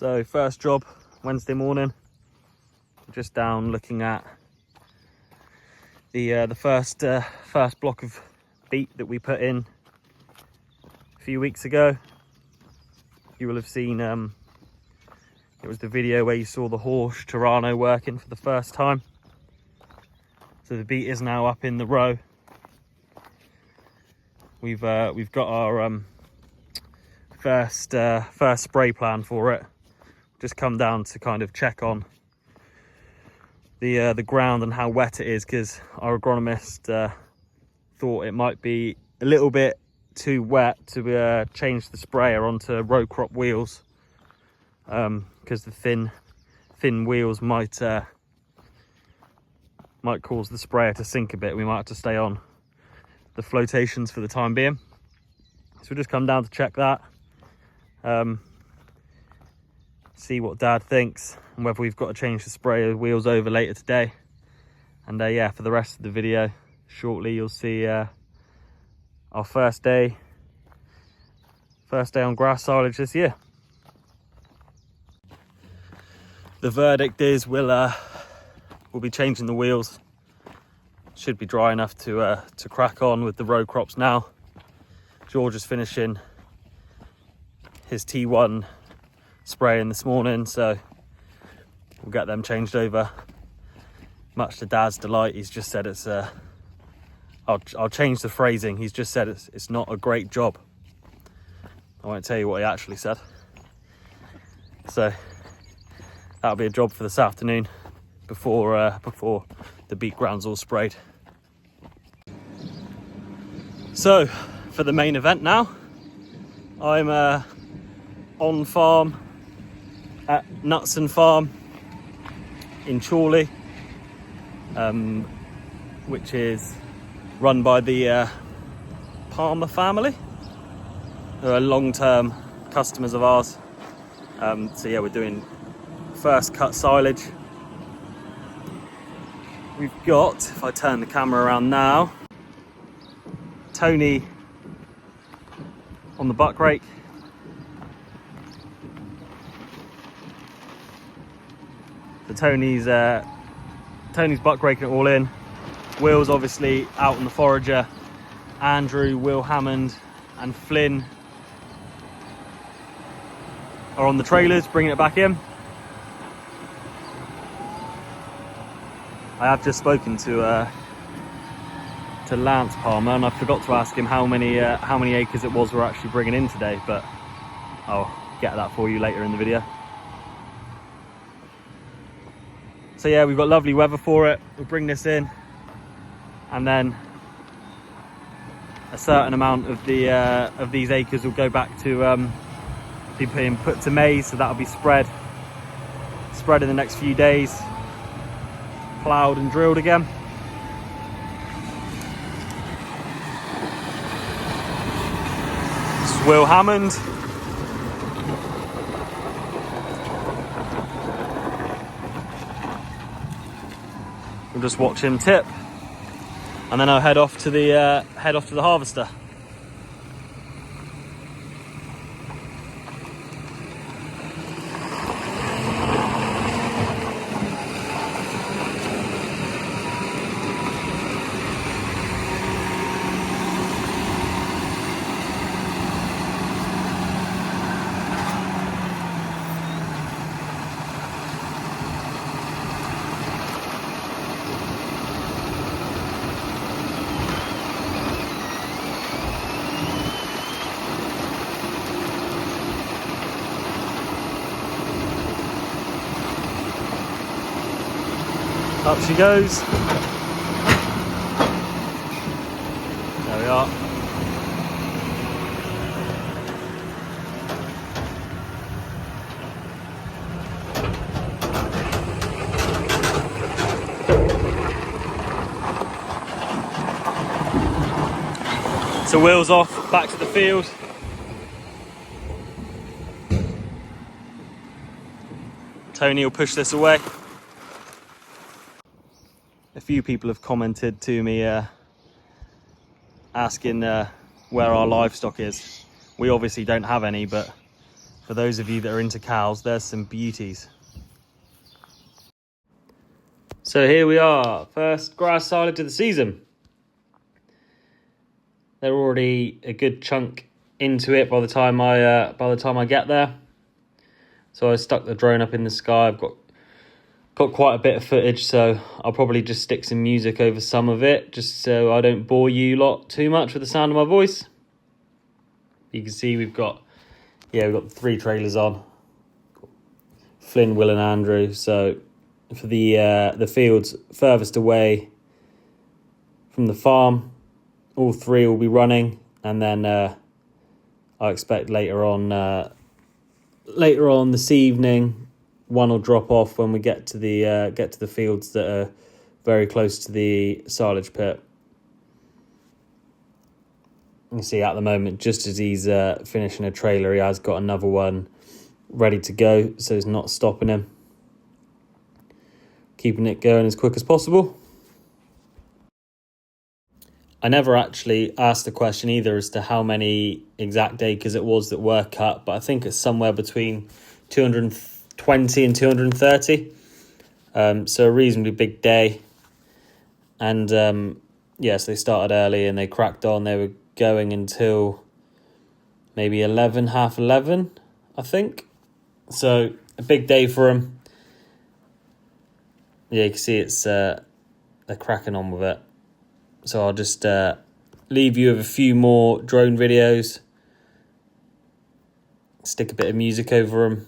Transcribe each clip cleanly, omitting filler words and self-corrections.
So first job Wednesday morning, just down looking at the first block of beet that we put in a few weeks ago. You will have seen it was the video where you saw the Horsch Leeb working for the first time. So the beet is now up in the row. We've got our first spray plan for it. Just come down to kind of check on the ground and how wet it is, because our agronomist thought it might be a little bit too wet to change the sprayer onto row crop wheels, because the thin wheels might cause the sprayer to sink a bit. We might have to stay on the flotations for the time being. So we'll just come down to check that, see what Dad thinks and whether we've got to change the sprayer wheels over later today. And yeah, for the rest of the video, shortly you'll see our first day on grass silage this year. The verdict is we'll be changing the wheels. Should be dry enough to crack on with the row crops now. George is finishing his T1 spraying this morning, so we'll get them changed over. Much to Dad's delight, he's just said it's I'll change the phrasing. He's just said it's not a great job. I won't tell you what he actually said. So that'll be a job for this afternoon before the beet ground's all sprayed. So for the main event now, I'm on farm at Nutson Farm in Chorley, which is run by the Palmer family, who are long-term customers of ours. So yeah, we're doing first cut silage. We've got, if I turn the camera around now, Tony on the buck rake. So Tony's buck raking it all in. Will's obviously out on the forager. Andrew, Will Hammond and Flynn are on the trailers bringing it back in. I have just spoken to Lance Palmer, and I forgot to ask him how many acres it was we're actually bringing in today, but I'll get that for you later in the video. So yeah, we've got lovely weather for it. We'll bring this in, and then a certain amount of these acres will go back to be being put to maize, so that'll be spread in the next few days, ploughed and drilled again. This is Will Hammond. We'll just watch him tip, and then I'll head off to the harvester. Up she goes. There we are. So Will's off, back to the field. Tony will push this away. A few people have commented to me asking where our livestock is. We obviously don't have any, but For those of you that are into cows, there's some beauties. So here we are, first grass silage of the season. They're already a good chunk into it by the time I get there. So I stuck the drone up in the sky. I've got quite a bit of footage, so I'll probably just stick some music over some of it, just so I don't bore you lot too much with the sound of my voice. You can see we've got 3 trailers on. Flynn, Will and Andrew. So for the fields furthest away from the farm, all 3 will be running, and then I expect later on this evening, one will drop off when we get to the fields that are very close to the silage pit. You can see at the moment, just as he's finishing a trailer, he has got another one ready to go, so it's not stopping him. Keeping it going as quick as possible. I never actually asked the question either as to how many exact acres it was that were cut, but I think it's somewhere between 220 and 230. So a reasonably big day. And so they started early and they cracked on. They were going until maybe 11, half 11, I think. So a big day for them. Yeah, you can see it's they're cracking on with it. So I'll just leave you with a few more drone videos. Stick a bit of music over them.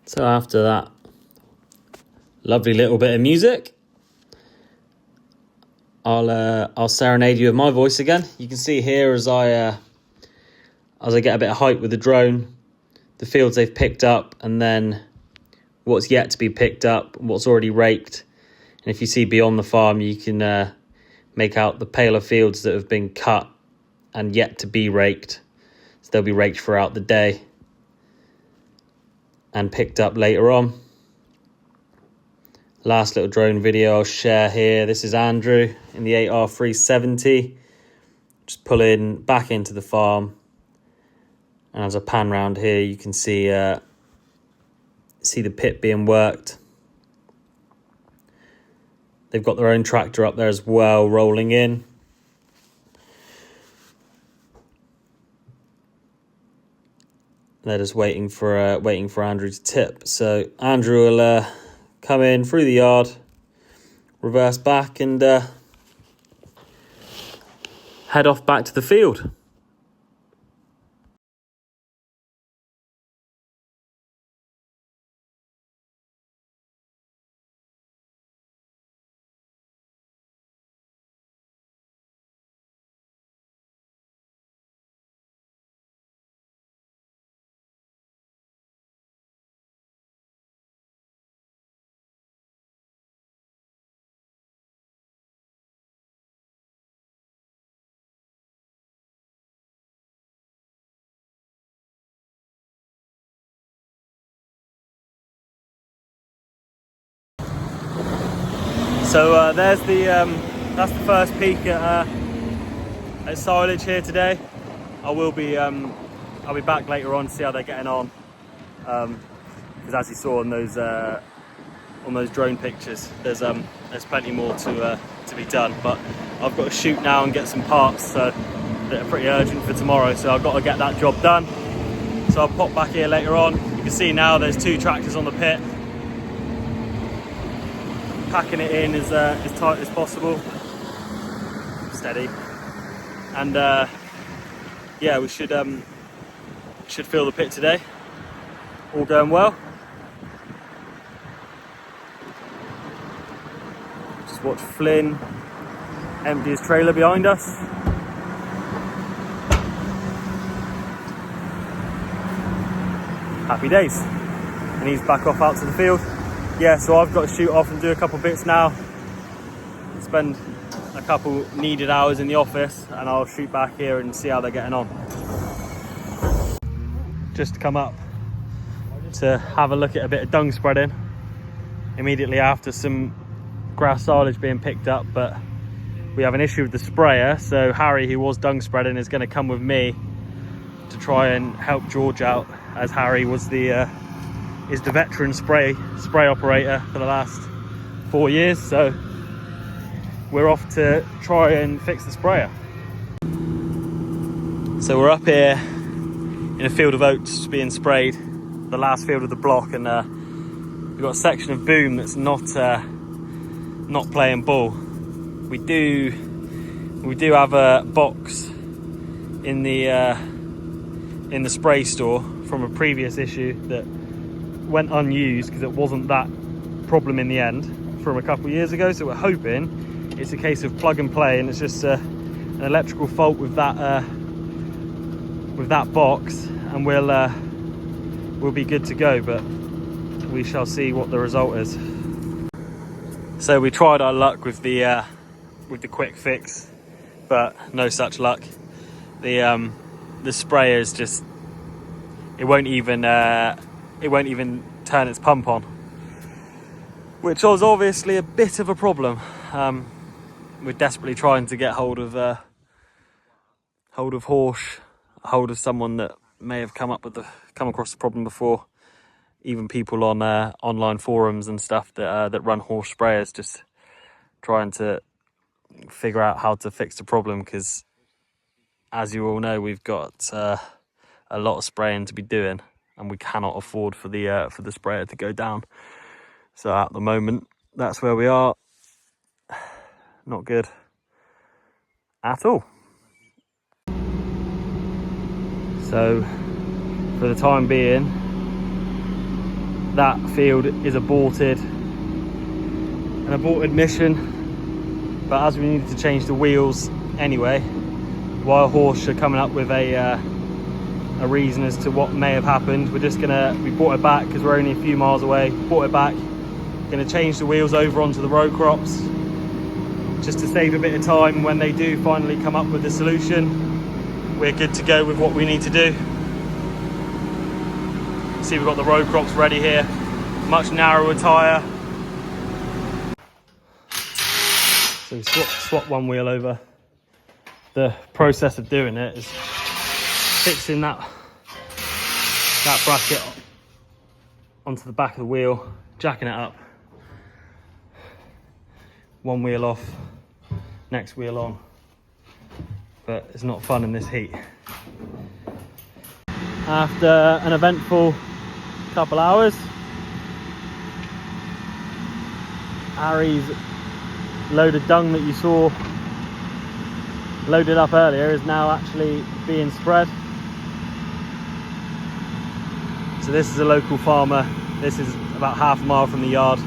So after that lovely little bit of music, I'll serenade you with my voice again. You can see here as I as I get a bit of height with the drone, the fields they've picked up, and then what's yet to be picked up, what's already raked. And if you see beyond the farm, you can make out the paler fields that have been cut and yet to be raked. So they'll be raked throughout the day and picked up later on. Last little drone video I'll share here. This is Andrew in the 8R370. Just pulling back into the farm. And as I pan round here, you can see the pit being worked. They've got their own tractor up there as well, rolling in. They're just waiting for Andrew to tip. So Andrew will come in through the yard, reverse back, and head off back to the field. So that's the first peek at silage here today. I'll be back later on to see how they're getting on, because as you saw on those drone pictures, there's plenty more to be done. But I've got to shoot now and get some parts, so that are pretty urgent for tomorrow. So I've got to get that job done. So I'll pop back here later on. You can see now there's 2 tractors on the pit, packing it in as tight as possible, steady, and yeah, we should fill the pit today. All going well. Just watch Flynn empty his trailer behind us. Happy days. And he's back off out to the field. Yeah, so I've got to shoot off and do a couple bits now. Spend a couple needed hours in the office, and I'll shoot back here and see how they're getting on. Just to come up to have a look at a bit of dung spreading immediately after some grass silage being picked up, but we have an issue with the sprayer. So Harry, who was dung spreading, is going to come with me to try and help George out, as Harry was is the veteran spray operator for the last 4 years. So we're off to try and fix the sprayer. So we're up here in a field of oats being sprayed, the last field of the block, and we've got a section of boom that's not playing ball. We do have a box in the spray store from a previous issue that went unused because it wasn't that problem in the end from a couple of years ago. So we're hoping it's a case of plug and play, and it's just an electrical fault with that box, and we'll be good to go. But we shall see what the result is. So we tried our luck with the quick fix, but no such luck. The sprayer is just, it won't even turn its pump on, which was obviously a bit of a problem. We're desperately trying to get hold of Horsch, hold of someone that may have come across the problem before. Even people on online forums and stuff that run Horsch sprayers, just trying to figure out how to fix the problem, because as you all know, we've got a lot of spraying to be doing, and we cannot afford for the sprayer to go down. So at the moment, that's where we are. Not good at all. So for the time being, that field is aborted, an aborted mission. But as we needed to change the wheels anyway, while Horsch are coming up with a a reason as to what may have happened. We brought it back because we're only a few miles away. Brought it back. Going to change the wheels over onto the row crops just to save a bit of time when they do finally come up with a solution. We're good to go with what we need to do. See, we've got the row crops ready here. Much narrower tyre. So we swap one wheel over. The process of doing it is fixing that bracket onto the back of the wheel, jacking it up, one wheel off, next wheel on, but it's not fun in this heat. After an eventful couple hours, Harry's load of dung that you saw loaded up earlier is now actually being spread. So this is a local farmer. This is about half a mile from the yard.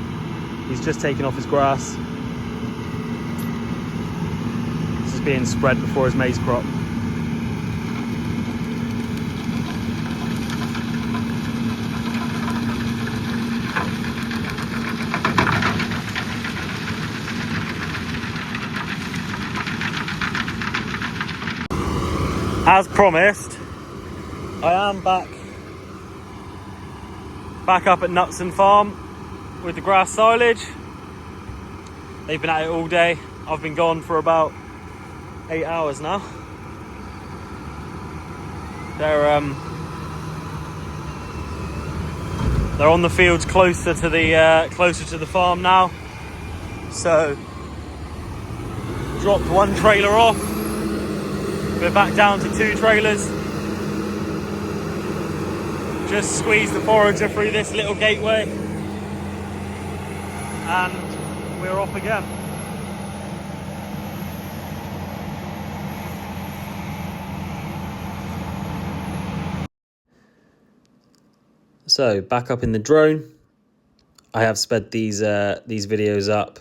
He's just taken off his grass. This is being spread before his maize crop. As promised, I am back up at Nutson Farm with the grass silage. They've been at it all day. I've been gone for about 8 hours now. They're on the fields closer to the farm now. So dropped one trailer off. We're back down to 2 trailers. Just squeeze the forager through this little gateway and we're off again. So back up in the drone. I have sped these videos up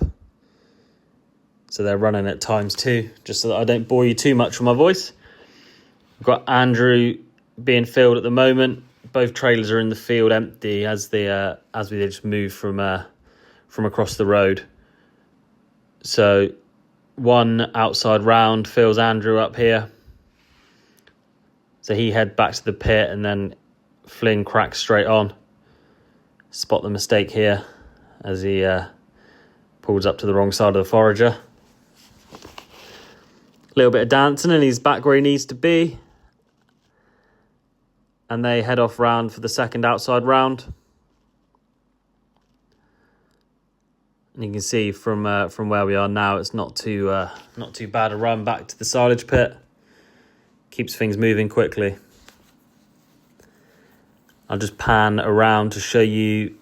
so they're running at ×2, just so that I don't bore you too much with my voice. We've got Andrew being filled at the moment. Both trailers are in the field empty as we just moved from across the road. So one outside round fills Andrew up here. So he head back to the pit and then Flynn cracks straight on. Spot the mistake here as he pulls up to the wrong side of the forager. A little bit of dancing and he's back where he needs to be. And they head off round for the second outside round. And you can see from where we are now, it's not too bad a run back to the silage pit. Keeps things moving quickly. I'll just pan around to show you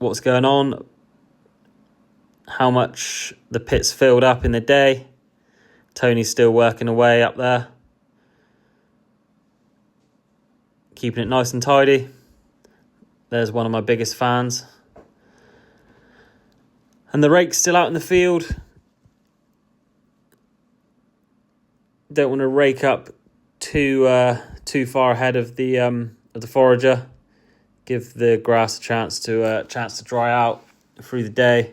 what's going on, how much the pit's filled up in the day. Tony's still working away up there, keeping it nice and tidy. There's one of my biggest fans. And the rake's still out in the field. Don't want to rake up too far ahead of the forager. Give the grass a chance to dry out through the day.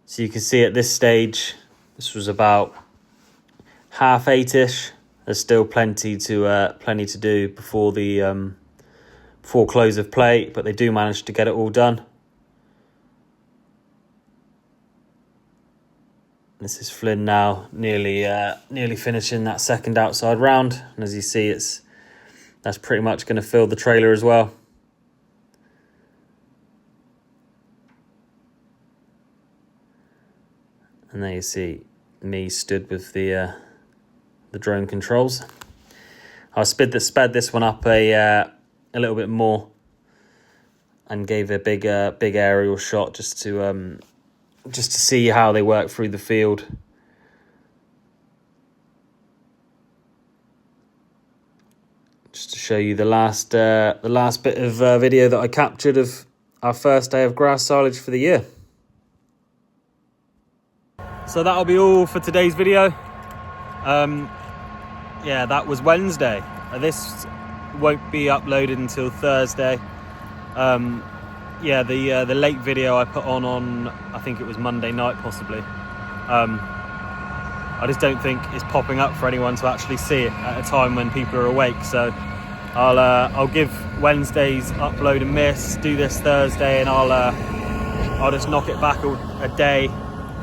So you can see at this stage, this was about 8:30ish. There's still plenty to do before close of play, but they do manage to get it all done. This is Flynn now, nearly finishing that second outside round, and as you see, that's pretty much going to fill the trailer as well. And there you see me stood with the drone controls. I sped this one up a little bit more and gave a big aerial shot just to see how they work through the field. Just to show you the last bit of video that I captured of our first day of grass silage for the year. So that'll be all for today's video. yeah, that was Wednesday. This won't be uploaded until Thursday. Yeah, the late video I put on I think it was Monday night possibly. I just don't think it's popping up for anyone to actually see it at a time when people are awake. So I'll give Wednesday's upload a miss, do this Thursday, and I'll just knock it back a day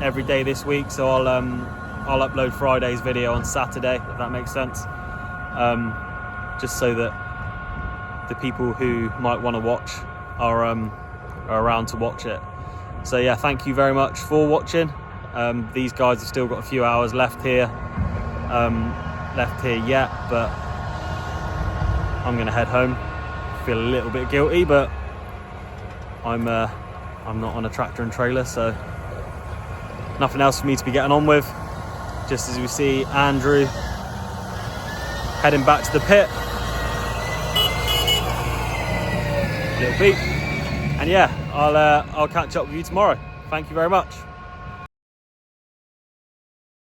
every day this week. So I'll upload Friday's video on Saturday, if that makes sense. Just so that the people who might want to watch are around to watch it. So yeah, thank you very much for watching. These guys have still got a few hours left here yet, but I'm gonna head home. Feel a little bit guilty, but I'm not on a tractor and trailer, so nothing else for me to be getting on with. Just as we see Andrew heading back to the pit. Little beep. And yeah, I'll catch up with you tomorrow. Thank you very much.